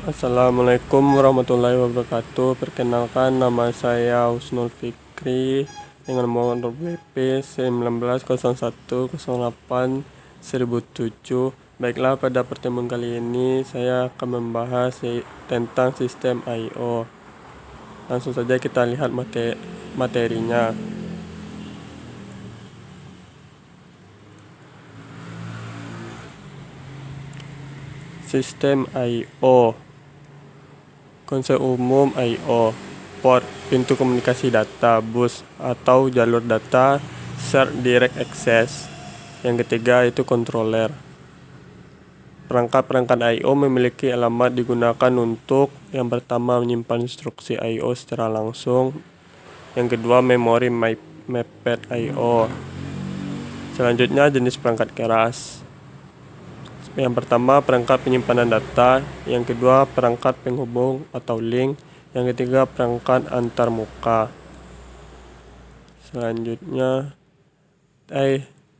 Assalamualaikum warahmatullahi wabarakatuh. Perkenalkan, nama saya Husnul Fikri dengan nomor WP 1901081007. Baiklah, pada pertemuan kali ini saya akan membahas tentang sistem I/O. Langsung saja kita lihat materinya. Sistem I/O. Konsep umum I/O, port, pintu komunikasi data, bus atau jalur data, share direct access. Yang ketiga itu controller. Perangkat-perangkat I/O memiliki alamat digunakan untuk yang pertama menyimpan instruksi I/O secara langsung, yang kedua memori mapped I/O. Selanjutnya jenis perangkat keras. Yang pertama perangkat penyimpanan data, yang kedua perangkat penghubung atau link, yang ketiga perangkat antarmuka. Selanjutnya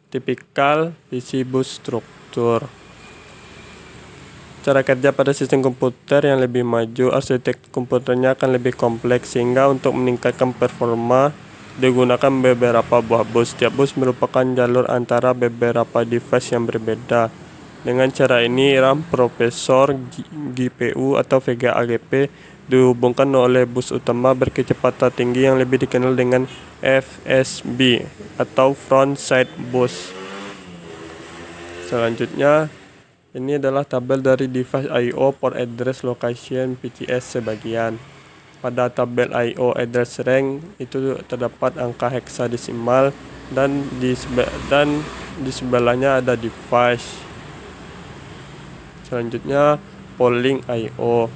tipikal PC bus struktur. Cara kerja pada sistem komputer yang lebih maju, arsitektur komputernya akan lebih kompleks sehingga untuk meningkatkan performa digunakan beberapa buah bus. Setiap bus merupakan jalur antara beberapa device yang berbeda. Dengan cara ini, RAM, prosesor, GPU atau VGA AGP dihubungkan oleh bus utama berkecepatan tinggi yang lebih dikenal dengan FSB atau front side bus. Selanjutnya, ini adalah tabel dari device I/O port address location PCS sebagian. Pada tabel I/O address range itu terdapat angka heksadesimal dan di sebelahnya ada device. Selanjutnya polling I/O.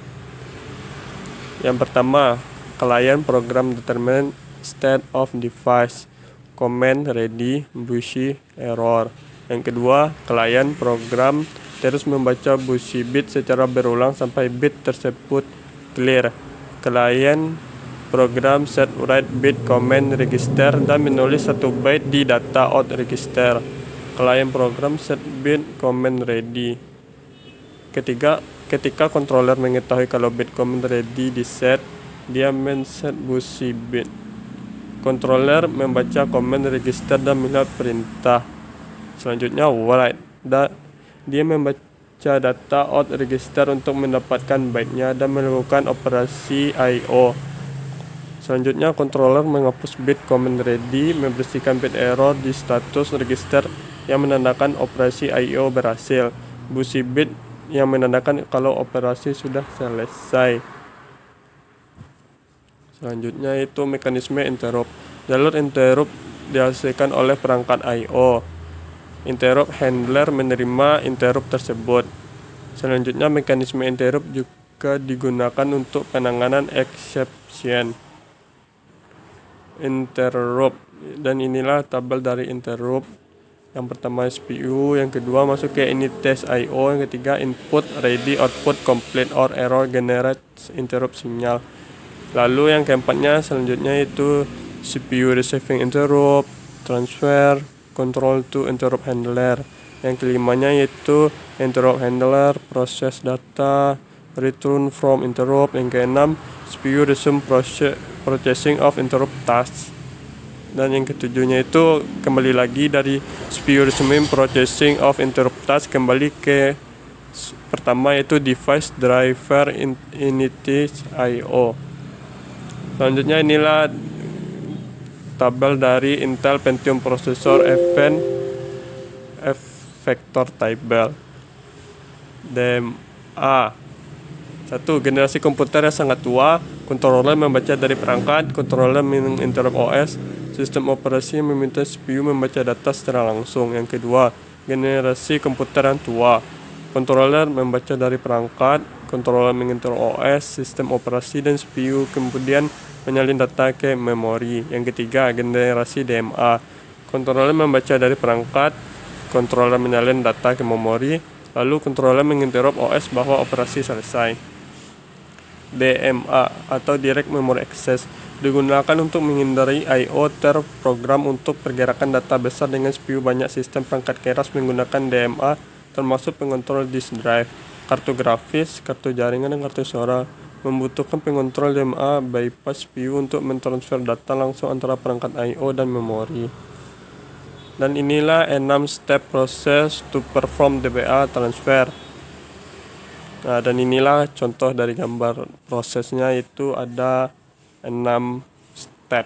Yang pertama, client program determine state of device, command ready, busy, error. Yang kedua, client program terus membaca busy bit secara berulang sampai bit tersebut clear. Client program set write bit command register dan menulis 1 byte di data out register. Client program set bit command ready. Ketika controller mengetahui kalau bit command ready di set, dia men-set busy bit. Controller membaca command register dan melihat perintah. Selanjutnya write. Dia membaca data out register untuk mendapatkan byte-nya dan melakukan operasi I/O. Selanjutnya controller menghapus bit command ready, membersihkan bit error di status register yang menandakan operasi I/O berhasil. Busy bit yang menandakan kalau operasi sudah selesai. Selanjutnya itu mekanisme interrupt. Jalur interrupt dihasilkan oleh perangkat I/O. Interrupt handler menerima interrupt tersebut. Selanjutnya mekanisme interrupt juga digunakan untuk penanganan exception interrupt, dan inilah tabel dari interrupt. Yang pertama CPU, yang kedua masuk ke init test I/O, yang ketiga input ready, output complete or error generates interrupt sinyal. Lalu yang keempatnya selanjutnya itu CPU receiving interrupt, transfer, control to interrupt handler. Yang kelimanya yaitu interrupt handler, process data, return from interrupt. Yang keenam CPU resume processing of interrupt tasks. Dan yang ketujuhnya itu kembali lagi dari CPU resume processing of interrupt task kembali ke pertama yaitu device driver initialize I/O. Selanjutnya inilah tabel dari Intel Pentium Processor Event Vector Table. DMA. 1. Generasi komputer yang sangat tua. Controller membaca dari perangkat. Controller menginterrupt OS. Sistem operasi meminta CPU membaca data secara langsung. Yang kedua, generasi komputer yang tua. Controller membaca dari perangkat. Controller menginterrupt OS, sistem operasi dan CPU kemudian menyalin data ke memori. Yang ketiga, generasi DMA. Controller membaca dari perangkat. Controller menyalin data ke memori. Lalu controller menginterrupt OS bahwa operasi selesai. DMA atau Direct Memory Access digunakan untuk menghindari I/O terprogram untuk pergerakan data besar dengan CPU. Banyak sistem perangkat keras menggunakan DMA termasuk pengontrol disk drive. kartu grafis, kartu jaringan, dan kartu suara. Membutuhkan pengontrol DMA bypass CPU untuk mentransfer data langsung antara perangkat I/O dan memori. Dan inilah 6 step proses to perform DBA transfer. Nah, dan inilah contoh dari gambar prosesnya, itu ada 6 step.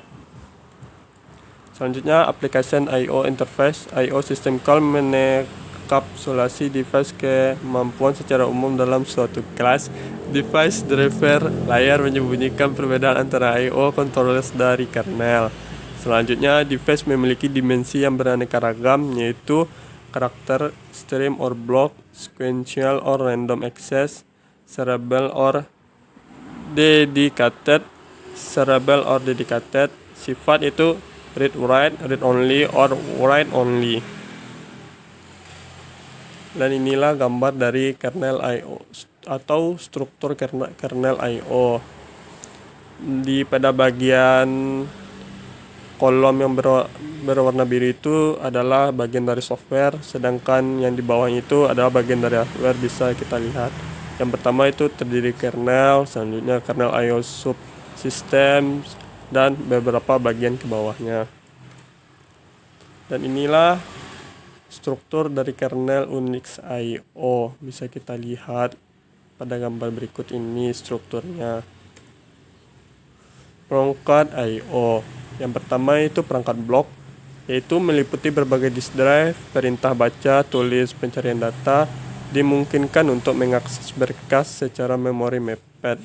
Selanjutnya, application I/O interface. I/O system call mengkapsulasi device kemampuan secara umum dalam suatu kelas. Device driver layar menyembunyikan perbedaan antara I/O controllers dari kernel. Selanjutnya, device memiliki dimensi yang beraneka ragam, yaitu karakter, stream or block, sequential or random access, serial or dedicated. Sifat itu read write, read only, or write only. Dan inilah gambar dari kernel I/O atau struktur kernel I/O. Pada bagian kolom yang berwarna biru itu adalah bagian dari software, sedangkan yang di bawah itu adalah bagian dari hardware. Bisa kita lihat, yang pertama itu terdiri kernel, selanjutnya kernel I/O subsystem, dan beberapa bagian ke bawahnya. Dan inilah struktur dari kernel Unix I/O. Bisa kita lihat pada gambar berikut ini strukturnya. Perangkat I/O. Yang pertama itu perangkat blok, yaitu meliputi berbagai disk drive, perintah baca, tulis, pencarian data, dimungkinkan untuk mengakses berkas secara memori mapped.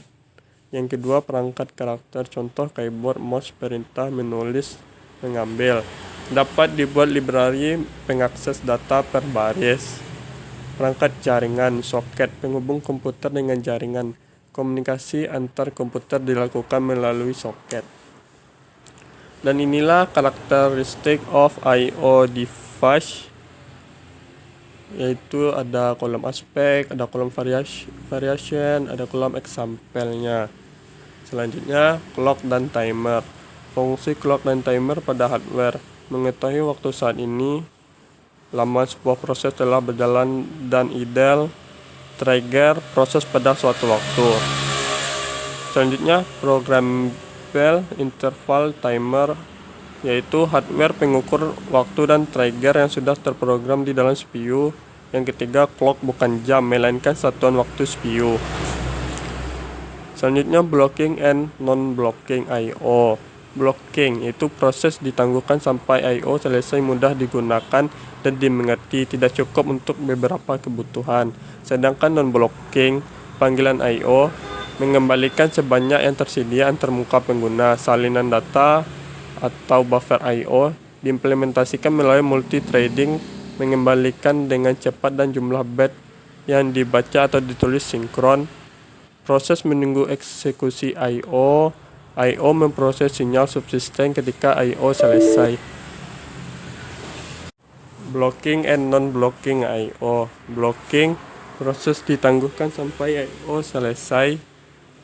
Yang kedua, perangkat karakter, contoh keyboard, mouse, perintah menulis, mengambil. Dapat dibuat library pengakses data per baris. Perangkat jaringan, soket, penghubung komputer dengan jaringan. Komunikasi antar komputer dilakukan melalui soket. Dan inilah karakteristik of I/O device, yaitu ada kolom aspek, ada kolom variation, ada kolom example-nya. Selanjutnya, clock dan timer. Fungsi clock dan timer pada hardware: mengetahui waktu saat ini, lama sebuah proses telah berjalan, dan idle, trigger proses pada suatu waktu. Selanjutnya, programmable interval timer, yaitu hardware pengukur waktu dan trigger yang sudah terprogram di dalam CPU. Yang ketiga, clock bukan jam, melainkan satuan waktu CPU. Selanjutnya, blocking and non-blocking I/O. Blocking itu proses ditangguhkan sampai I/O selesai, mudah digunakan dan dimengerti, tidak cukup untuk beberapa kebutuhan. Sedangkan non-blocking, panggilan I/O, mengembalikan sebanyak yang tersedia antar muka pengguna. Salinan data atau buffer I/O diimplementasikan melalui multi-threading, mengembalikan dengan cepat dan jumlah byte yang dibaca atau ditulis sinkron. Proses menunggu eksekusi I/O. I/O memproses sinyal subsistem ketika I/O selesai. Blocking and non-blocking I/O. Blocking, proses ditangguhkan sampai I/O selesai,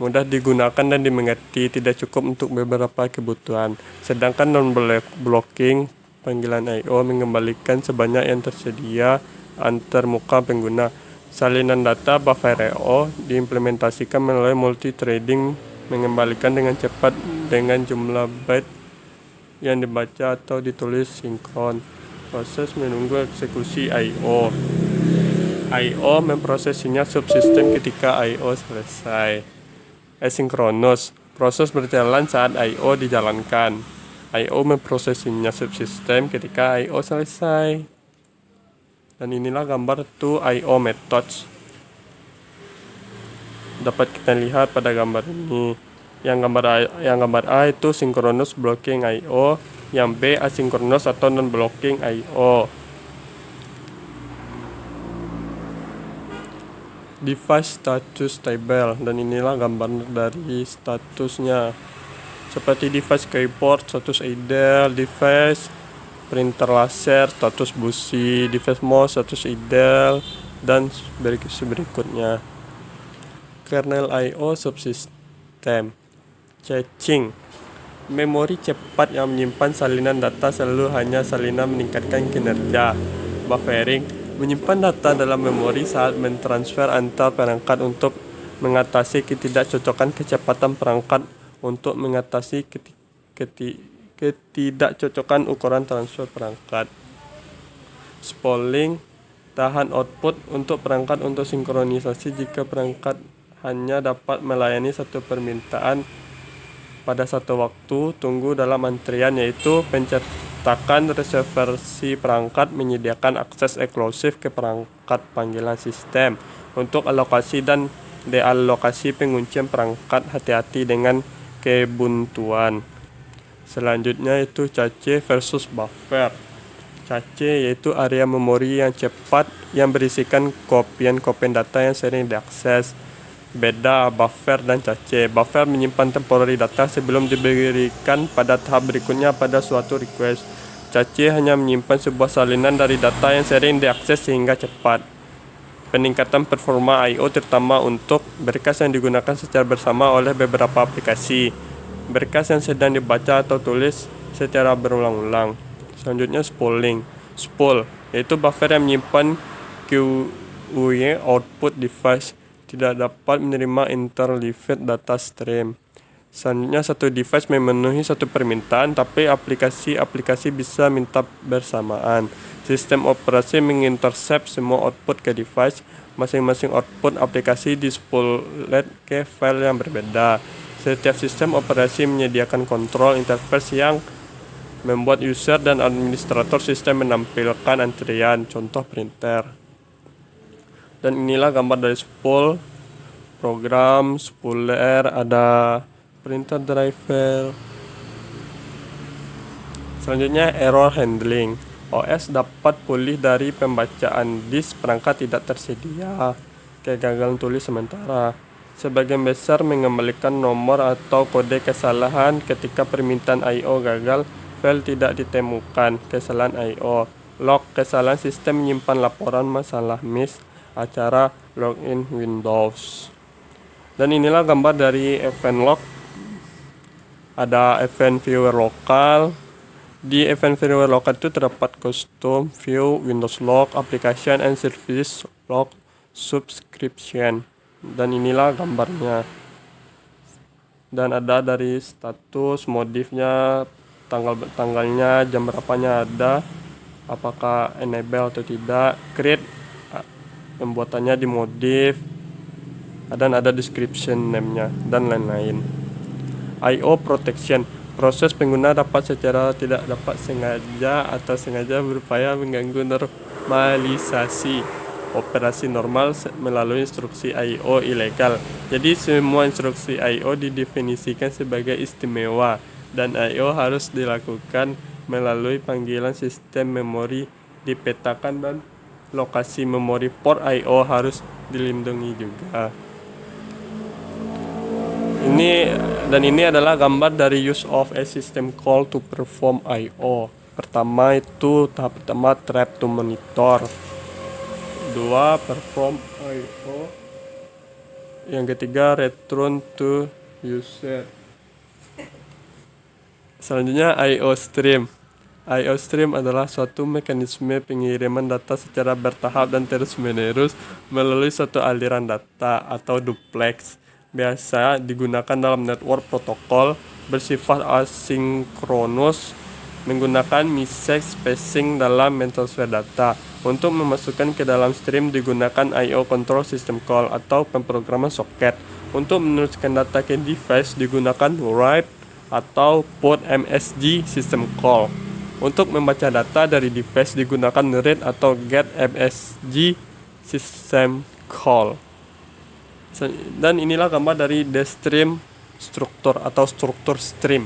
mudah digunakan dan dimengerti, tidak cukup untuk beberapa kebutuhan. Sedangkan non-blocking, panggilan I/O, mengembalikan sebanyak yang tersedia antar muka pengguna. Salinan data buffer I/O diimplementasikan melalui multi-threading, mengembalikan dengan cepat dengan jumlah byte yang dibaca atau ditulis sinkron. Proses menunggu eksekusi I/O. I/O memproses sinyal subsistem ketika I/O selesai. Asinkronus, proses berjalan saat I/O dijalankan. I/O memproses sinyal subsistem ketika I/O selesai. Dan inilah gambar to I/O methods. Dapat kita lihat pada gambar ini. Yang gambar A itu synchronous blocking I/O, yang B asynchronous atau non blocking I/O. Device status table, dan inilah gambar dari statusnya. Seperti device keyboard, status idle, device printer laser, status busi, device mouse, status idle, dan berikutnya. Kernel I/O subsystem. Caching, memori cepat yang menyimpan salinan data selalu hanya salinan meningkatkan kinerja. Buffering, Menyimpan data dalam memori saat mentransfer antar perangkat untuk mengatasi ketidakcocokan kecepatan perangkat untuk mengatasi ketidakcocokan ukuran transfer perangkat. Spooling tahan output untuk perangkat untuk sinkronisasi jika perangkat hanya dapat melayani satu permintaan pada satu waktu tunggu dalam antrian, yaitu pencetakan reservasi perangkat menyediakan akses eksklusif ke perangkat panggilan sistem untuk alokasi dan dealokasi penguncian perangkat. Hati-hati dengan kebuntuan. Selanjutnya itu cache versus buffer. Cache yaitu area memori yang cepat yang berisikan kopian-kopian data yang sering diakses. Beda buffer dan cache. Buffer menyimpan temporary data sebelum diberikan pada tahap berikutnya pada suatu request. Cache hanya menyimpan sebuah salinan dari data yang sering diakses sehingga cepat. Peningkatan performa I/O terutama untuk berkas yang digunakan secara bersama oleh beberapa aplikasi. Berkas yang sedang dibaca atau tulis secara berulang-ulang. Selanjutnya spooling. Spool yaitu buffer yang menyimpan QUE output device tidak dapat menerima interleaved data stream. Selanjutnya satu device memenuhi satu permintaan, tapi aplikasi-aplikasi bisa minta bersamaan. Sistem operasi mengintercept semua output ke device. Masing-masing output aplikasi dispooled ke file yang berbeda. Setiap sistem operasi menyediakan kontrol interface yang membuat user dan administrator sistem menampilkan antrian, contoh printer. Dan inilah gambar dari spool, program, spooler, ada printer driver. Selanjutnya error handling. OS dapat pulih dari pembacaan disk perangkat tidak tersedia, kegagalan tulis sementara. Sebagian besar mengembalikan nomor atau kode kesalahan ketika permintaan I/O gagal, file tidak ditemukan, kesalahan I/O. Log kesalahan sistem menyimpan laporan masalah miss acara login Windows. Dan inilah gambar dari event log. Ada event viewer lokal. Di event viewer lokal itu terdapat custom view, Windows log, application and service log, subscription. Dan inilah gambarnya. Dan ada dari status, modifnya, tanggalnya, jam berapanya ada, apakah enable atau tidak, create, pembuatannya dimodif, dan ada description name-nya dan lain-lain. I/O protection. Proses pengguna dapat secara tidak dapat sengaja atau sengaja berupaya mengganggu normalisasi operasi normal melalui instruksi I/O ilegal. Jadi semua instruksi I/O didefinisikan sebagai istimewa dan I/O harus dilakukan melalui panggilan sistem memori dipetakan dan lokasi memori port I/O harus dilindungi juga. Ini adalah gambar dari use of a system call to perform I/O. Pertama itu tahap pertama trap to monitor. 2 perform I/O. Yang ketiga return to user. Selanjutnya I/O stream. I/O stream adalah suatu mekanisme pengiriman data secara bertahap dan terus-menerus melalui suatu aliran data atau duplex. Biasa digunakan dalam network protokol bersifat asinkronus menggunakan message spacing dalam mentransfer data. Untuk memasukkan ke dalam stream digunakan I/O control system call atau pemrograman soket. Untuk meneruskan data ke device digunakan write atau put MSG system call. Untuk membaca data dari device digunakan read atau get MSG system call. Dan inilah gambar dari the stream struktur atau struktur stream.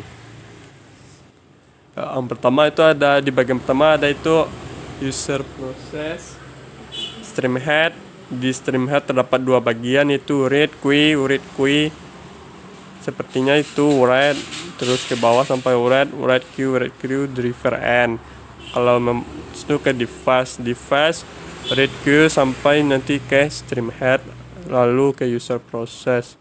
Yang pertama itu ada di bagian pertama ada itu user process, stream head. Di stream head terdapat dua bagian, yaitu read queue. Sepertinya itu write terus ke bawah sampai write queue driver end. Kalau itu ke device read queue sampai nanti ke stream head lalu ke user process.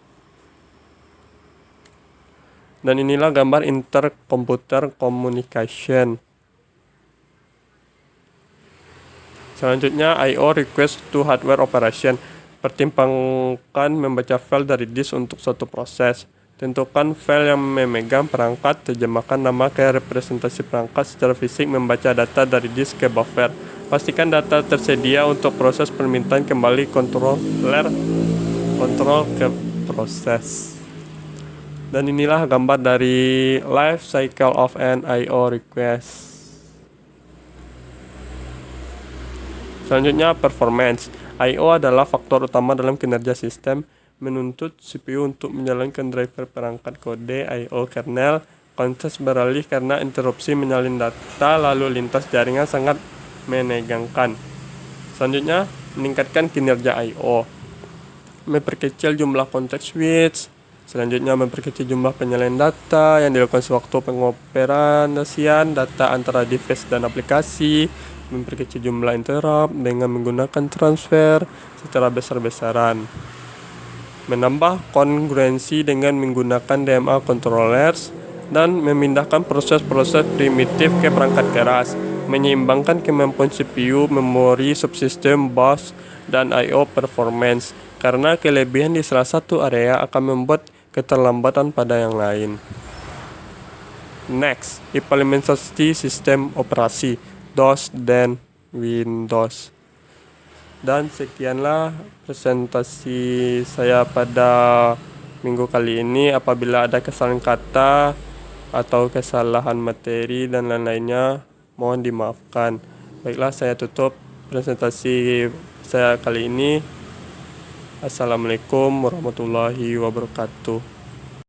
Dan inilah gambar intercomputer communication. Selanjutnya, I/O request to hardware operation. Pertimbangkan membaca file dari disk untuk suatu proses. Tentukan file yang memegang perangkat, terjemahkan nama ke representasi perangkat secara fisik, membaca data dari disk ke buffer. Pastikan data tersedia untuk proses permintaan kembali kontrol ke proses. Dan inilah gambar dari life cycle of an I/O request. Selanjutnya, performance. I/O adalah faktor utama dalam kinerja sistem, menuntut CPU untuk menjalankan driver perangkat kode I/O kernel. Konteks beralih karena interupsi menyalin data lalu lintas jaringan sangat menegangkan. Selanjutnya, meningkatkan kinerja I/O. Memperkecil jumlah konteks switch. Selanjutnya, memperkecil jumlah penyalin data yang dilakukan sewaktu pengoperasian data antara device dan aplikasi. Memperkecil jumlah interrupt dengan menggunakan transfer secara besar-besaran. Menambah kongruensi dengan menggunakan DMA controllers dan memindahkan proses-proses primitif ke perangkat keras. Menyeimbangkan kemampuan CPU, memori, subsistem, bus, dan I/O performance. Karena kelebihan di salah satu area akan membuat keterlambatan pada yang lain. Next, implementasi sistem operasi DOS dan Windows. Dan sekianlah presentasi saya pada minggu kali ini. Apabila ada kesalahan kata atau kesalahan materi dan lain-lainnya, mohon dimaafkan. Baiklah, saya tutup presentasi saya kali ini. Assalamualaikum warahmatullahi wabarakatuh.